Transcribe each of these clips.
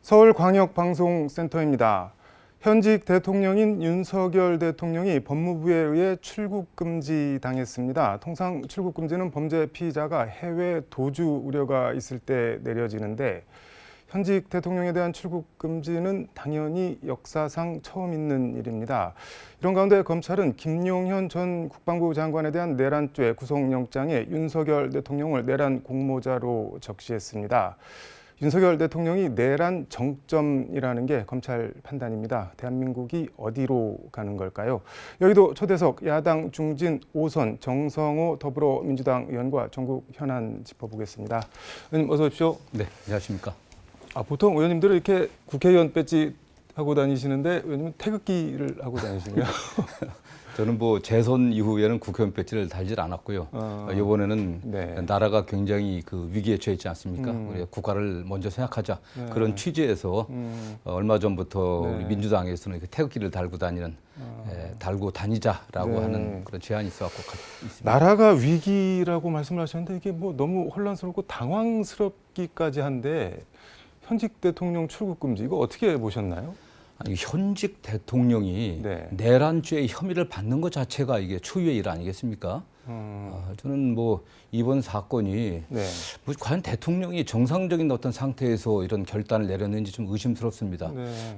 서울광역방송센터입니다. 현직 대통령인 윤석열 대통령이 법무부에 의해 출국금지 당했습니다. 통상 출국금지는 범죄 피의자가 해외 도주 우려가 있을 때 내려지는데 현직 대통령에 대한 출국금지는 당연히 역사상 처음 있는 일입니다. 이런 가운데 검찰은 김용현 전 국방부 장관에 대한 내란죄 구속영장에 윤석열 대통령을 내란 공모자로 적시했습니다. 윤석열 대통령이 내란 정점이라는 게 검찰 판단입니다. 대한민국이 어디로 가는 걸까요? 여의도 초대석 야당 중진 5선 정성호 더불어민주당 의원과 전국 현안 짚어보겠습니다. 의원님 어서 오십시오. 네, 안녕하십니까. 보통 의원님들은 이렇게 국회의원 배지 하고 다니시는데 의원님은 태극기를 하고 다니시네요. 저는 뭐 재선 이후에는 국회의원 배지를 달질 않았고요. 이번에는 네. 나라가 굉장히 그 위기에 처했지 않습니까? 우리 국가를 먼저 생각하자 그런 취지에서 얼마 전부터 우리 민주당에서는 태극기를 달고 다니는 달고 다니자라고 하는 그런 제안이 있어갖고 있습니다. 나라가 위기라고 말씀을 하셨는데 이게 뭐 너무 혼란스럽고 당황스럽기까지 한데 현직 대통령 출국 금지 이거 어떻게 보셨나요? 아니, 현직 대통령이 내란죄의 혐의를 받는 것 자체가 이게 초유의 일 아니겠습니까? 저는 뭐 이번 사건이 뭐 과연 대통령이 정상적인 어떤 상태에서 이런 결단을 내렸는지 좀 의심스럽습니다.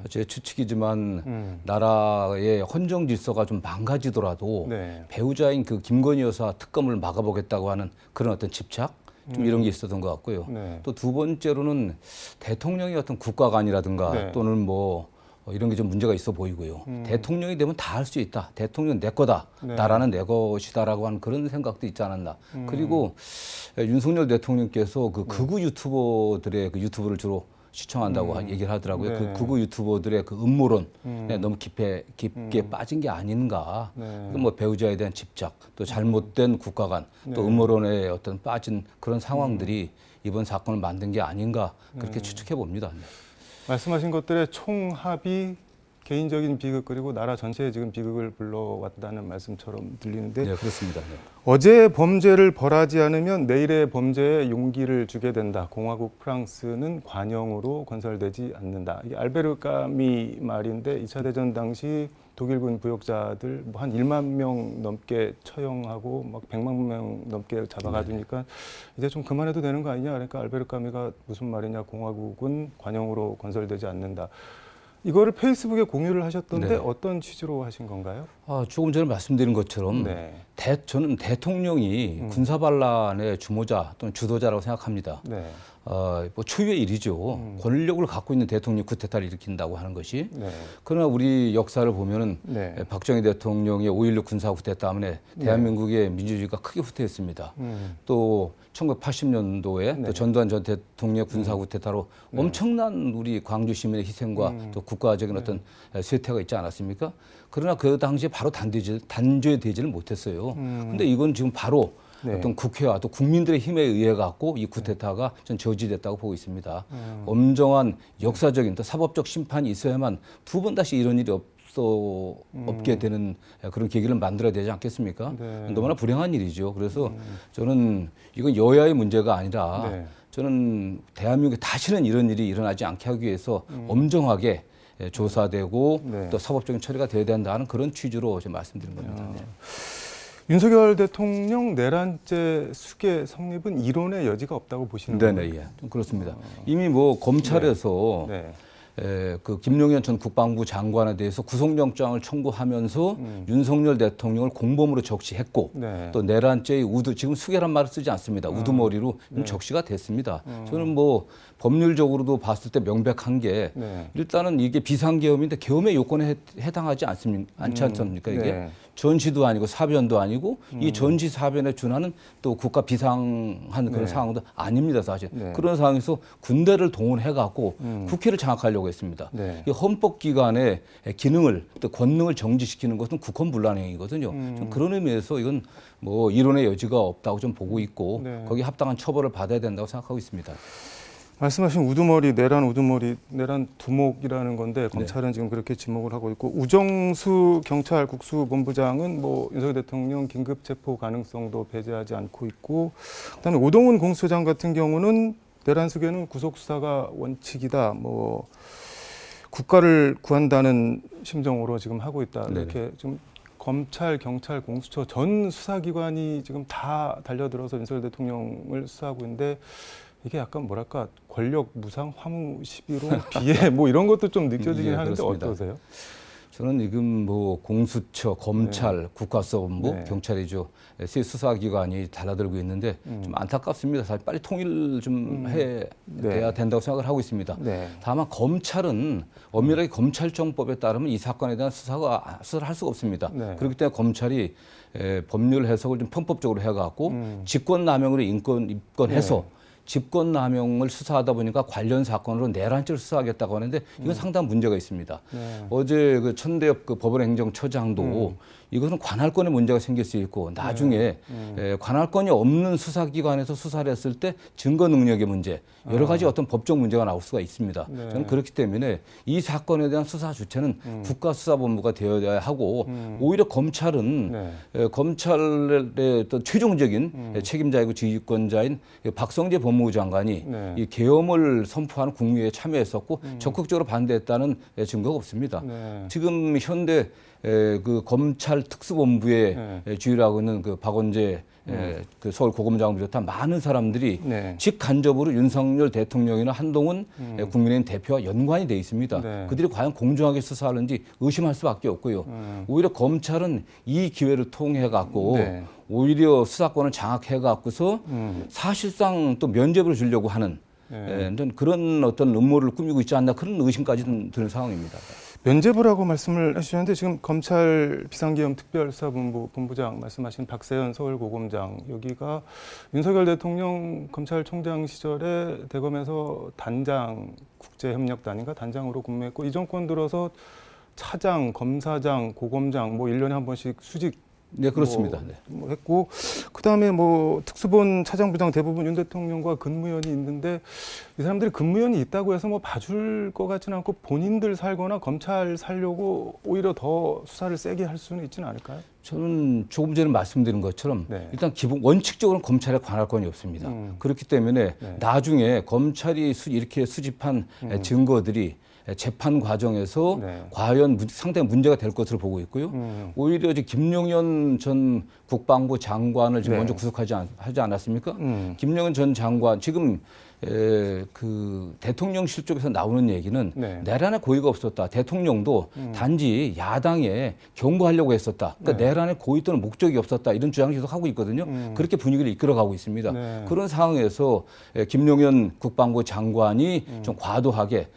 제 추측이지만 나라의 헌정 질서가 좀 망가지더라도 배우자인 그 김건희 여사 특검을 막아보겠다고 하는 그런 어떤 집착? 좀 이런 게 있었던 것 같고요. 또 두 번째로는 대통령의 어떤 국가관이라든가 또는 뭐 이런 게 좀 문제가 있어 보이고요. 대통령이 되면 다 할 수 있다. 대통령 내 거다. 나라는 내 것이다라고 하는 그런 생각도 있지 않았나. 그리고 윤석열 대통령께서 그 극우 유튜버들의 그 유튜브를 주로 시청한다고 얘기를 하더라고요. 그 극우 유튜버들의 그 음모론 너무 깊게 빠진 게 아닌가. 뭐 배우자에 대한 집착, 또 잘못된 국가관, 또 음모론에 어떤 빠진 그런 상황들이 이번 사건을 만든 게 아닌가 그렇게 추측해 봅니다. 말씀하신 것들의 총합이 개인적인 비극 그리고 나라 전체에 지금 비극을 불러왔다는 말씀처럼 들리는데 네, 그렇습니다. 어제 범죄를 벌하지 않으면 내일의 범죄에 용기를 주게 된다. 공화국 프랑스는 관용으로 건설되지 않는다. 이게 알베르 까미 말인데 2차 대전 당시 독일군 부역자들 뭐 한 1만 명 넘게 처형하고 막 100만 명 넘게 잡아가두니까 이제 좀 그만해도 되는 거 아니냐. 그러니까 알베르 까미가 무슨 말이냐. 공화국은 관용으로 건설되지 않는다. 이거를 페이스북에 공유를 하셨던데 어떤 취지로 하신 건가요? 조금 전에 말씀드린 것처럼 저는 대통령이 군사반란의 주모자 또는 주도자라고 생각합니다. 뭐 초유의 일이죠. 권력을 갖고 있는 대통령이 쿠데타를 일으킨다고 하는 것이. 그러나 우리 역사를 보면은 박정희 대통령의 5.16 군사 쿠데타 때문에 대한민국의 민주주의가 크게 후퇴했습니다. 또 1980년도에 또 전두환 전 대통령의 군사 쿠데타로 엄청난 우리 광주 시민의 희생과 또 국가적인 어떤 쇠퇴가 있지 않았습니까? 그러나 그 당시에 바로 단죄되지를 못했어요. 근데 이건 지금 바로 어떤 국회와 또 국민들의 힘에 의해 갖고 이 쿠데타가 전 저지됐다고 보고 있습니다. 엄정한 역사적인 또 사법적 심판이 있어야만 두 번 다시 이런 일이 없게 되는 그런 계기를 만들어야 되지 않겠습니까? 너무나 불행한 일이죠. 그래서 저는 이건 여야의 문제가 아니라 저는 대한민국에 다시는 이런 일이 일어나지 않게 하기 위해서 엄정하게 조사되고 또 사법적인 처리가 돼야 된다는 그런 취지로 제가 말씀드린 겁니다. 윤석열 대통령 내란죄 수계 성립은 이론의 여지가 없다고 보시는 거예요? 예. 좀 그렇습니다. 이미 뭐 검찰에서 그 김용현 전 국방부 장관에 대해서 구속영장을 청구하면서 윤석열 대통령을 공범으로 적시했고 또 내란죄의 지금 수계란 말을 쓰지 않습니다. 우두머리로 적시가 됐습니다. 저는 뭐 법률적으로도 봤을 때 명백한 게 일단은 이게 비상계엄인데 계엄의 요건에 해당하지 않지 않습니까? 이게 전시도 아니고 사변도 아니고 이 전시 사변에 준하는 또 국가 비상한 그런 상황도 아닙니다, 사실. 그런 상황에서 군대를 동원해 갖고 국회를 장악하려고 했습니다. 이 헌법기관의 기능을 또 권능을 정지시키는 것은 국헌불란행위거든요. 좀 그런 의미에서 이건 뭐 이론의 여지가 없다고 좀 보고 있고 거기에 합당한 처벌을 받아야 된다고 생각하고 있습니다. 말씀하신 우두머리, 내란 우두머리, 내란 두목이라는 건데 검찰은 지금 그렇게 지목을 하고 있고 우정수 경찰 국수본부장은 뭐 윤석열 대통령 긴급 체포 가능성도 배제하지 않고 있고 그다음에 오동훈 공수처장 같은 경우는 내란숙에는 구속 수사가 원칙이다. 뭐 국가를 구한다는 심정으로 지금 하고 있다. 이렇게 좀 검찰, 경찰, 공수처 전 수사기관이 지금 다 달려들어서 윤석열 대통령을 수사하고 있는데 이게 약간 뭐랄까 권력 무상 화무 시비로 비해 뭐 이런 것도 좀 느껴지긴 하는데 그렇습니다. 어떠세요? 저는 지금 뭐 공수처, 검찰, 국가수사본부, 경찰이죠. 세 수사기관이 달라들고 있는데 좀 안타깝습니다. 사실 빨리 통일 좀 해야 된다고 생각을 하고 있습니다. 다만 검찰은 엄밀하게 검찰청법에 따르면 이 사건에 대한 수사를 할 수가 없습니다. 그렇기 때문에 검찰이 법률 해석을 좀 편법적으로 해갖고 직권남용으로 입건해서 직권남용을 수사하다 보니까 관련 사건으로 내란죄를 수사하겠다고 하는데 이건 상당한 문제가 있습니다. 어제 그 천대엽 그 법원행정처장도 이것은 관할권에 문제가 생길 수 있고 나중에 관할권이 없는 수사기관에서 수사를 했을 때 증거 능력의 문제, 여러 가지 어떤 법적 문제가 나올 수가 있습니다. 저는 그렇기 때문에 이 사건에 대한 수사 주체는 국가수사본부가 되어야 하고 오히려 검찰은 검찰의 어떤 최종적인 책임자이고 지휘권자인 박성재 법무부 장관이 이 계엄을 선포하는 국무회의에 참여했었고 적극적으로 반대했다는 증거가 없습니다. 지금 현대 그 검찰 특수본부의 주의라고 있는 그 박원재 그 서울 고검장을 비롯한 많은 사람들이 직간접으로 윤석열 대통령이나 한동훈 국민의힘 대표와 연관이 돼 있습니다. 그들이 과연 공정하게 수사하는지 의심할 수밖에 없고요. 오히려 검찰은 이 기회를 통해 갖고 오히려 수사권을 장악해 갖고서 사실상 또 면죄부를 주려고 하는 그런 어떤 음모를 꾸미고 있지 않나 그런 의심까지 드는 상황입니다. 면죄부라고 말씀을 해주셨는데 지금 검찰 비상계엄 특별수사본부 본부장 말씀하신 박세현 서울고검장 여기가 윤석열 대통령 검찰총장 시절에 대검에서 단장 국제협력단인가 단장으로 근무했고 이 정권 들어서 차장, 검사장, 고검장 뭐 1년에 한 번씩 수직 네, 그렇습니다. 뭐 했고 그다음에 뭐 특수본 차장부장 대부분 윤 대통령과 근무연이 있는데 이 사람들이 근무연이 있다고 해서 뭐 봐줄 것 같지는 않고 본인들 살거나 검찰 살려고 오히려 더 수사를 세게 할 수는 있지는 않을까요? 저는 조금 전에 말씀드린 것처럼 일단 기본 원칙적으로는 검찰에 관할권이 없습니다. 그렇기 때문에 나중에 검찰이 이렇게 수집한 증거들이 재판 과정에서 과연 상당히 문제가 될 것으로 보고 있고요. 오히려 이제 김용현 전 국방부 장관을 지금 먼저 구속하지 않았습니까? 김용현 전 장관 지금 그 대통령실 쪽에서 나오는 얘기는 내란에 고의가 없었다. 대통령도 단지 야당에 경고하려고 했었다. 그러니까 내란에 고의 또는 목적이 없었다. 이런 주장을 계속 하고 있거든요. 그렇게 분위기를 이끌어가고 있습니다. 그런 상황에서 김용현 국방부 장관이 좀 과도하게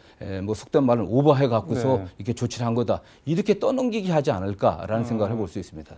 뭐 속된 말은 오버해 갖고서 이렇게 조치를 한 거다. 이렇게 떠넘기기 하지 않을까라는 생각을 해볼 수 있습니다.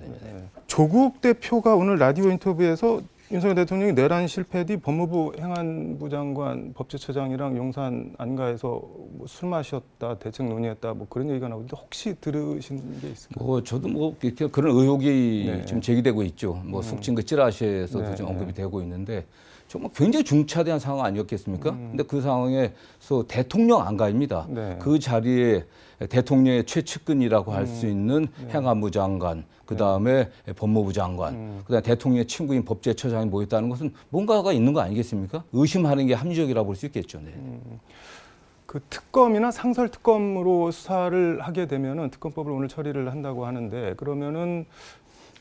조국 대표가 오늘 라디오 인터뷰에서 윤석열 대통령이 내란 실패 뒤 법무부 행안부 장관, 법제처장이랑 용산 안가에서 뭐 술 마셨다, 대책 논의했다, 뭐 그런 얘기가 나오는데 혹시 들으신 게 있을까요? 저도 뭐 그런 의혹이 지금 제기되고 있죠. 뭐 속칭 그 찌라시에서도 좀 언급이 되고 있는데 정말 굉장히 중차대한 상황 아니었겠습니까? 근데 그 상황에서 대통령 안가입니다. 그 자리에 대통령의 최측근이라고 할 수 있는 행안부 장관, 그 다음에 법무부 장관, 그 다음에 대통령의 친구인 법제처장이 모였다는 것은 뭔가가 있는 거 아니겠습니까? 의심하는 게 합리적이라고 볼 수 있겠죠. 그 특검이나 상설 특검으로 수사를 하게 되면은 특검법을 오늘 처리를 한다고 하는데 그러면은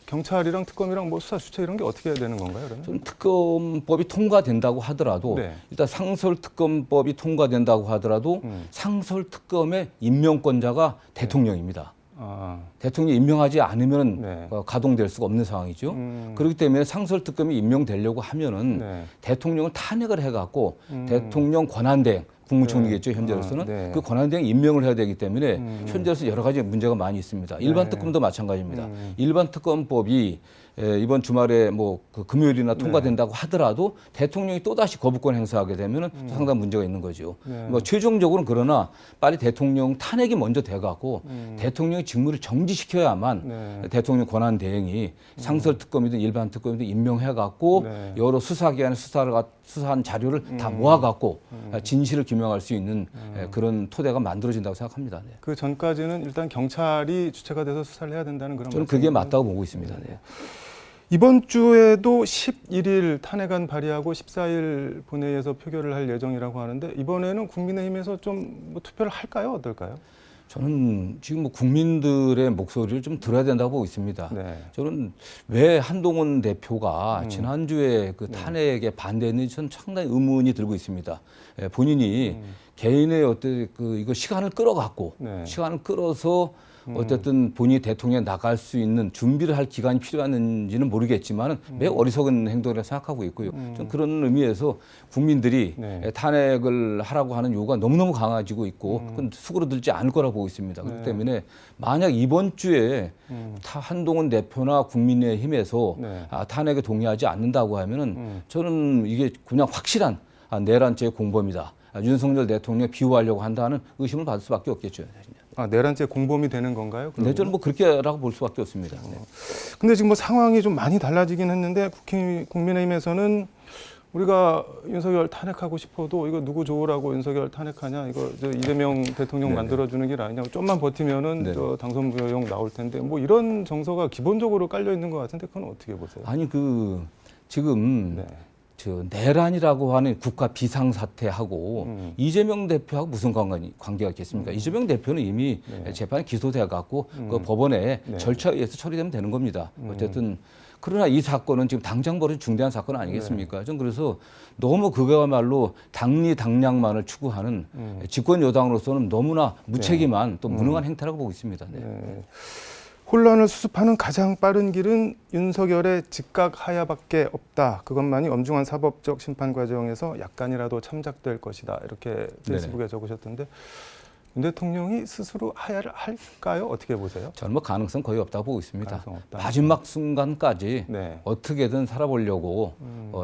경찰이랑 특검이랑 뭐 수사 주체 이런 게 어떻게 해야 되는 건가요? 그러면? 좀 특검법이 통과된다고 하더라도 일단 상설 특검법이 통과된다고 하더라도 상설 특검의 임명권자가 대통령입니다. 대통령이 임명하지 않으면 가동될 수가 없는 상황이죠. 그렇기 때문에 상설 특검이 임명되려고 하면은 대통령을 탄핵을 해갖고 대통령 권한대행 국무총리겠죠, 현재로서는. 그 권한대행 임명을 해야 되기 때문에 현재로서 여러 가지 문제가 많이 있습니다. 일반 특검도 마찬가지입니다. 일반 특검법이 이번 주말에 뭐 그 금요일이나 통과된다고 하더라도 대통령이 또다시 거부권 행사하게 되면은 상당한 문제가 있는 거죠. 뭐 최종적으로는 그러나 빨리 대통령 탄핵이 먼저 돼갖고 대통령의 직무를 정지시켜야만 대통령 권한 대행이 상설 특검이든 일반 특검이든 임명해갖고 여러 수사기관의 수사한 자료를 다 모아갖고 진실을 규명할 수 있는 그런 토대가 만들어진다고 생각합니다. 그 전까지는 일단 경찰이 주체가 돼서 수사를 해야 된다는 그런 저는 그게 맞다고 보고 있습니다. 이번 주에도 11일 탄핵안 발의하고 14일 본회의에서 표결을 할 예정이라고 하는데 이번에는 국민의힘에서 좀 뭐 투표를 할까요? 어떨까요? 저는 지금 뭐 국민들의 목소리를 좀 들어야 된다고 보고 있습니다. 네. 저는 왜 한동훈 대표가 지난주에 그 탄핵에 반대했는지 저는 상당히 의문이 들고 있습니다. 예, 본인이 개인의 어떤 그 이거 시간을 끌어갖고 네. 시간을 끌어서 어쨌든 본인이 대통령에 나갈 수 있는 준비를 할 기간이 필요했는지는 모르겠지만 매우 어리석은 행동이라고 생각하고 있고요. 좀 그런 의미에서 국민들이 네. 탄핵을 하라고 하는 요구가 너무너무 강해지고 있고 그건 수그러들지 않을 거라고 보고 있습니다. 그렇기 때문에 만약 이번 주에 한동훈 대표나 국민의힘에서 네. 탄핵에 동의하지 않는다고 하면은 저는 이게 그냥 확실한 내란죄 공범이다. 윤석열 대통령 비호하려고 한다는 의심을 받을 수밖에 없겠죠. 내란죄 공범이 되는 건가요? 네, 저는 뭐 그렇게라고 볼 수밖에 없습니다. 네. 근데 지금 뭐 상황이 좀 많이 달라지긴 했는데 국민의힘에서는 우리가 윤석열 탄핵하고 싶어도 이거 누구 좋으라고 윤석열 탄핵하냐, 이거 저 이재명 대통령 네네. 만들어주는 길 아니냐고, 좀만 버티면은 네네. 저 당선 무효용 나올 텐데 뭐 이런 정서가 기본적으로 깔려 있는 것 같은데 그건 어떻게 보세요? 아니 지금 네. 저 내란이라고 하는 국가 비상사태하고 이재명 대표하고 무슨 관계가 있겠습니까? 이재명 대표는 이미 네. 재판에 기소돼 갖고 그 법원의 네. 절차에 의해서 처리되면 되는 겁니다. 어쨌든 그러나 이 사건은 지금 당장 벌어진 중대한 사건 아니겠습니까? 좀 그래서 너무 그거야말로 당리당략만을 추구하는 집권 여당으로서는 너무나 무책임한 또 무능한 행태라고 보고 있습니다. 네. 네. 혼란을 수습하는 가장 빠른 길은 윤석열의 즉각 하야밖에 없다. 그것만이 엄중한 사법적 심판 과정에서 약간이라도 참작될 것이다. 이렇게 페이스북에 적으셨던데 윤 대통령이 스스로 하야를 할까요? 어떻게 보세요? 저는 뭐 가능성 거의 없다고 보고 있습니다. 가능성 없다. 마지막 순간까지 네. 어떻게든 살아보려고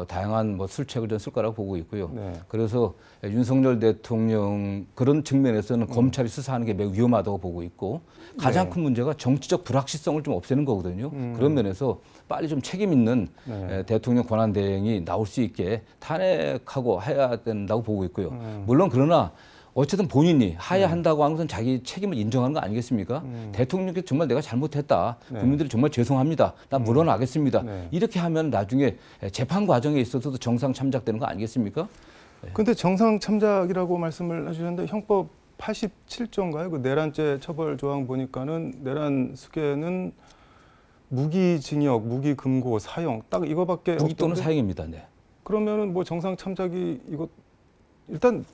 다양한 뭐 술책을 좀 쓸 거라고 보고 있고요. 네. 그래서 윤석열 대통령 그런 측면에서는 검찰이 수사하는 게 매우 위험하다고 보고 있고 가장 큰 문제가 정치적 불확실성을 좀 없애는 거거든요. 그런 면에서 빨리 좀 책임 있는 대통령 권한 대행이 나올 수 있게 탄핵하고 해야 된다고 보고 있고요. 물론 그러나 어쨌든 본인이 하야한다고 하는 것은 자기 책임을 인정하는 거 아니겠습니까? 대통령께 정말 내가 잘못했다. 국민들이 정말 죄송합니다. 나 물러나겠습니다. 이렇게 하면 나중에 재판 과정에 있어서도 정상 참작되는 거 아니겠습니까? 근데 정상 참작이라고 말씀을 해주셨는데 형법 87조인가요? 그 내란죄 처벌 조항 보니까는 내란 수괴는 무기징역, 무기금고, 사형 딱 이거밖에 무기 또는 없던데 사형입니다. 네. 그러면은 뭐 정상 참작이 이거 일단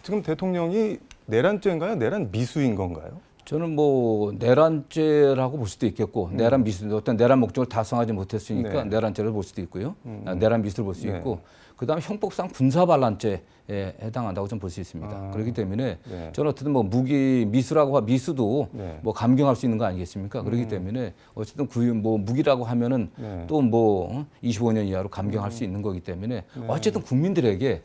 지금 대통령이 내란죄인가요? 내란 미수인 건가요? 저는 뭐 내란죄라고 볼 수도 있겠고 내란 미수 어떤 내란 목적을 달성하지 못했으니까 네. 내란죄를 볼 수도 있고요. 내란 미수를 볼 수 네. 있고 그다음에 형법상 군사반란죄에 해당한다고 좀 볼 수 있습니다. 그렇기 때문에 네. 저는 어쨌든 뭐 무기 미수도 네. 뭐 감경할 수 있는 거 아니겠습니까? 그렇기 때문에 어쨌든 뭐 무기라고 하면은 네. 또 뭐 25년 이하로 감경할 수 있는 거기 때문에 어쨌든 국민들에게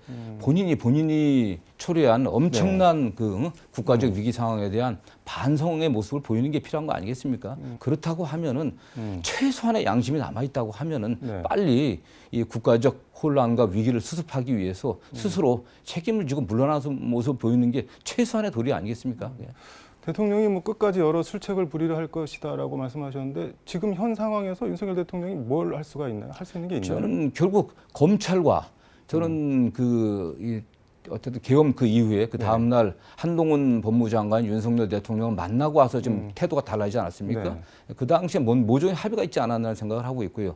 본인이 초래한 엄청난 그 국가적 위기 상황에 대한 반성의 모습을 보이는 게 필요한 거 아니겠습니까? 그렇다고 하면은 최소한의 양심이 남아 있다고 하면은 네. 빨리 이 국가적 혼란과 위기를 수습하기 위해서 스스로 책임을 지고 물러나는 모습을 보이는 게 최소한의 도리 아니겠습니까? 예. 대통령이 뭐 끝까지 여러 술책을 부리려 할 것이다라고 말씀하셨는데 지금 현 상황에서 윤석열 대통령이 뭘 할 수가 있나요? 할 수 있는 게 있나요? 저는 결국 검찰과 저는 어쨌든 계엄 그 이후에 그 다음 날 한동훈 법무장관 윤석열 대통령을 만나고 와서 좀 태도가 달라지지 않았습니까? 네. 그 당시에 모종의 합의가 있지 않았나 생각을 하고 있고요.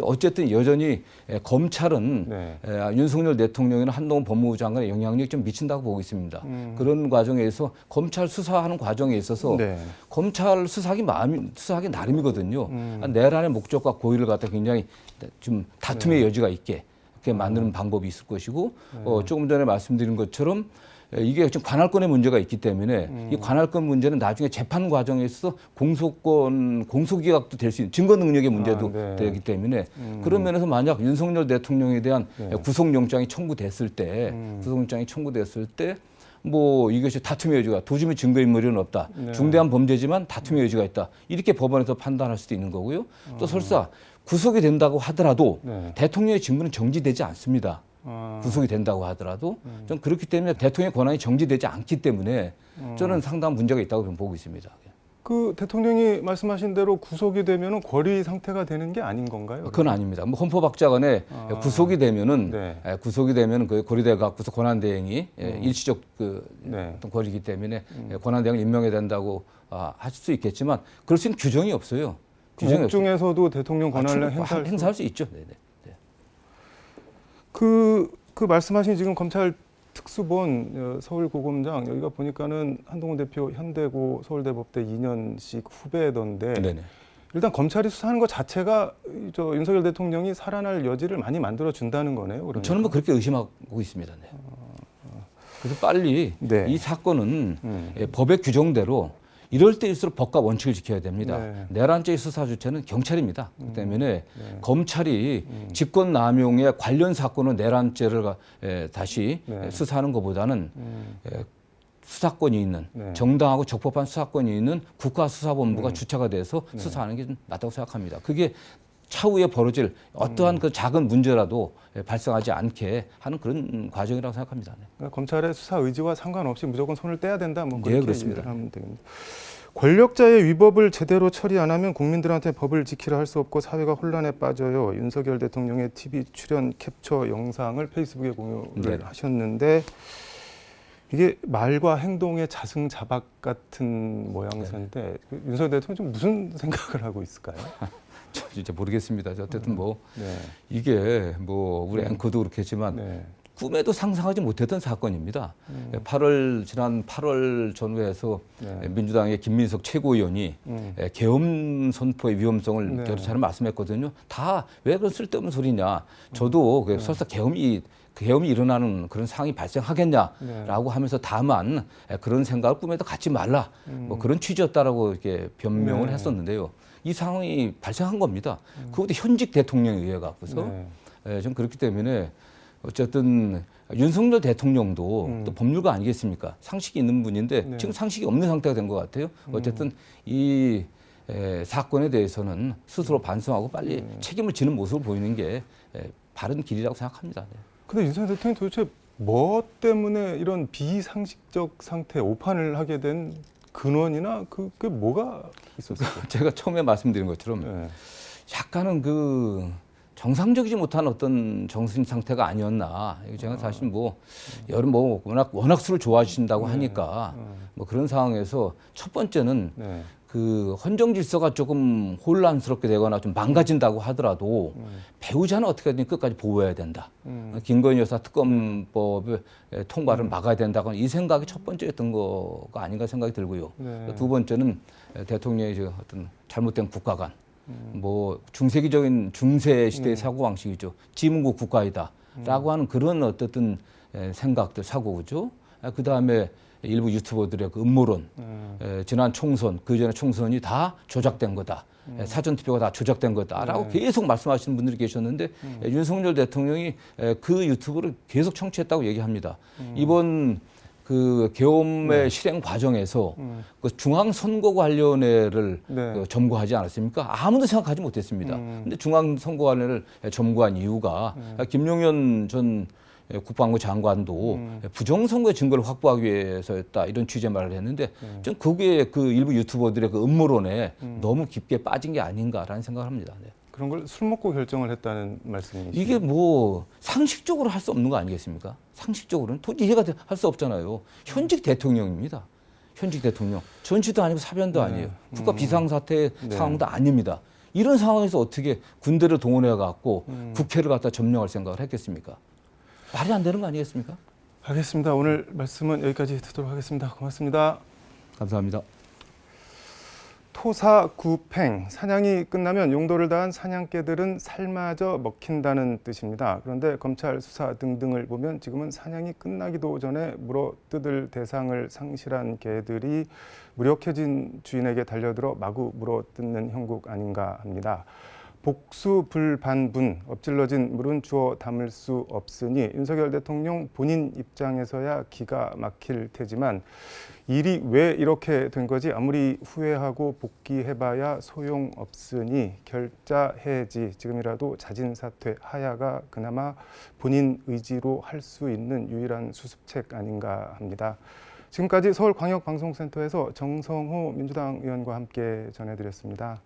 어쨌든 여전히 검찰은 네. 윤석열 대통령이나 한동훈 법무부 장관의 영향력이 좀 미친다고 보고 있습니다. 그런 과정에서 검찰 수사하는 과정에 있어서 네. 검찰 수사하기 나름이거든요. 내란의 목적과 고의를 갖다 굉장히 좀 다툼의 여지가 있게 그렇게 만드는 방법이 있을 것이고 조금 전에 말씀드린 것처럼 이게 지금 관할권의 문제가 있기 때문에 이 관할권 문제는 나중에 재판 과정에서 공소기각도 될 수 있는 증거 능력의 문제도 네. 되기 때문에 그런 면에서 만약 윤석열 대통령에 대한 구속영장이 청구됐을 때 뭐 이것이 다툼의 여지가 도저히 증거인멸은 없다. 네. 중대한 범죄지만 다툼의 여지가 있다. 이렇게 법원에서 판단할 수도 있는 거고요. 또 설사 구속이 된다고 하더라도 네. 대통령의 직무는 정지되지 않습니다. 구속이 된다고 하더라도 좀 그렇기 때문에 대통령의 권한이 정지되지 않기 때문에 저는 상당한 문제가 있다고 좀 보고 있습니다. 그 대통령이 말씀하신 대로 구속이 되면은 권리 상태가 되는 게 아닌 건가요? 그건 아닙니다. 뭐 헌법학자간에 구속이 되면은 구속이 되면 그 고려돼 갖고서 권한대행이 일시적 그 어떤 권리이기 때문에 권한대행을 임명해야 된다고 하실 수 있겠지만 그럴 수 있는 규정이 없어요. 규정 중에서도 대통령 권한을 행사할 수 있죠. 네네. 네. 그 말씀하신 지금 검찰 특수본 서울고검장 여기가 보니까는 한동훈 대표 현대고 서울대법대 2년씩 후배던데 네네. 일단 검찰이 수사하는 것 자체가 윤석열 대통령이 살아날 여지를 많이 만들어 준다는 거네요. 그러니까. 저는 뭐 그렇게 의심하고 있습니다. 네. 그래서 빨리 이 사건은 법의 규정대로 이럴 때일수록 법과 원칙을 지켜야 됩니다. 내란죄의 수사 주체는 경찰입니다. 그렇기 때문에 검찰이 직권남용의 관련 사건은 내란죄를 다시 수사하는 것보다는 수사권이 있는 정당하고 적법한 수사권이 있는 국가수사본부가 주체가 돼서 수사하는 게 좀 낫다고 생각합니다. 그게 차후에 벌어질 어떠한 그 작은 문제라도 발생하지 않게 하는 그런 과정이라고 생각합니다. 네. 그러니까 검찰의 수사 의지와 상관없이 무조건 손을 떼야 된다. 뭐 그렇게 그렇습니다. 하면 되겠습니다. 권력자의 위법을 제대로 처리 안 하면 국민들한테 법을 지키라 할 수 없고 사회가 혼란에 빠져요. 윤석열 대통령의 TV 출연 캡처 영상을 페이스북에 공유를 하셨는데 이게 말과 행동의 자승자박 같은 모양새인데 윤석열 대통령 좀 무슨 생각을 하고 있을까요? 저 진짜 모르겠습니다. 어쨌든 뭐 이게 뭐 우리 앵커도 그렇겠지만 꿈에도 상상하지 못했던 사건입니다. 지난 8월 전후에서 민주당의 김민석 최고위원이 계엄 선포의 위험성을 잘 말씀했거든요. 다 왜 그런 쓸데없는 소리냐. 저도 설사 계엄이 일어나는 그런 상황이 발생하겠냐라고 하면서 다만 그런 생각을 꿈에도 갖지 말라. 뭐 그런 취지였다라고 이렇게 변명을 했었는데요. 이 상황이 발생한 겁니다. 그것도 현직 대통령에 의해 갖고서 좀 그렇기 때문에 어쨌든 윤석열 대통령도 또 법률가 아니겠습니까? 상식이 있는 분인데 지금 상식이 없는 상태가 된 것 같아요. 어쨌든 이 사건에 대해서는 스스로 반성하고 빨리 책임을 지는 모습을 보이는 게 바른 길이라고 생각합니다. 근데 윤석열 대통령이 도대체 뭐 때문에 이런 비상식적 상태 오판을 하게 된 근원이나 그게 뭐가 있었어요? 제가 처음에 말씀드린 것처럼 약간은 그 정상적이지 못한 어떤 정신 상태가 아니었나. 제가 사실 뭐 여름 뭐 워낙 술을 좋아하신다고 하니까 뭐 그런 상황에서 첫 번째는 그 헌정 질서가 조금 혼란스럽게 되거나 좀 망가진다고 하더라도 배우자는 어떻게든 끝까지 보호해야 된다. 김건희 여사 특검법의 통과를 막아야 된다고 이 생각이 첫 번째였던 거가 아닌가 생각이 들고요. 두 번째는 대통령의 어떤 잘못된 국가관. 뭐 중세기적인 중세 시대의 사고방식이죠. 지문국 국가이다라고 하는 그런 어떤 생각들 사고죠. 그다음에 일부 유튜버들의 그 음모론, 지난 총선, 그 전에 총선이 다 조작된 거다. 사전투표가 다 조작된 거다라고 계속 말씀하시는 분들이 계셨는데 윤석열 대통령이 그 유튜브를 계속 청취했다고 얘기합니다. 이번 그 계엄의 실행 과정에서 그 중앙선거관리위원회를 점거하지 않았습니까? 아무도 생각하지 못했습니다. 근데 중앙선거관리위원회를 점거한 이유가 김용현 전 국방부 장관도 부정선거의 증거를 확보하기 위해서였다 이런 취지의 말을 했는데 전 그게 그 일부 유튜버들의 그 음모론에 너무 깊게 빠진 게 아닌가라는 생각을 합니다. 네. 그런 걸 술 먹고 결정을 했다는 말씀이시죠? 이게 뭐 상식적으로 할 수 없는 거 아니겠습니까? 상식적으로는 도저히 이해가 할 수 없잖아요. 현직 대통령입니다. 현직 대통령. 전시도 아니고 사변도 아니에요. 국가 비상사태 상황도 아닙니다. 이런 상황에서 어떻게 군대를 동원해 갖고 국회를 갖다 점령할 생각을 했겠습니까? 말이 안 되는 거 아니겠습니까? 알겠습니다. 오늘 말씀은 여기까지 듣도록 하겠습니다. 고맙습니다. 감사합니다. 토사구팽, 사냥이 끝나면 용도를 다한 사냥개들은 살마저 먹힌다는 뜻입니다. 그런데 검찰 수사 등등을 보면 지금은 사냥이 끝나기도 전에 물어뜯을 대상을 상실한 개들이 무력해진 주인에게 달려들어 마구 물어뜯는 형국 아닌가 합니다. 복수불반분, 엎질러진 물은 주워 담을 수 없으니 윤석열 대통령 본인 입장에서야 기가 막힐 테지만 일이 왜 이렇게 된 거지 아무리 후회하고 복귀해봐야 소용없으니 결자해지 지금이라도 자진 사퇴하야가 그나마 본인 의지로 할 수 있는 유일한 수습책 아닌가 합니다. 지금까지 서울광역방송센터에서 정성호 민주당 의원과 함께 전해드렸습니다.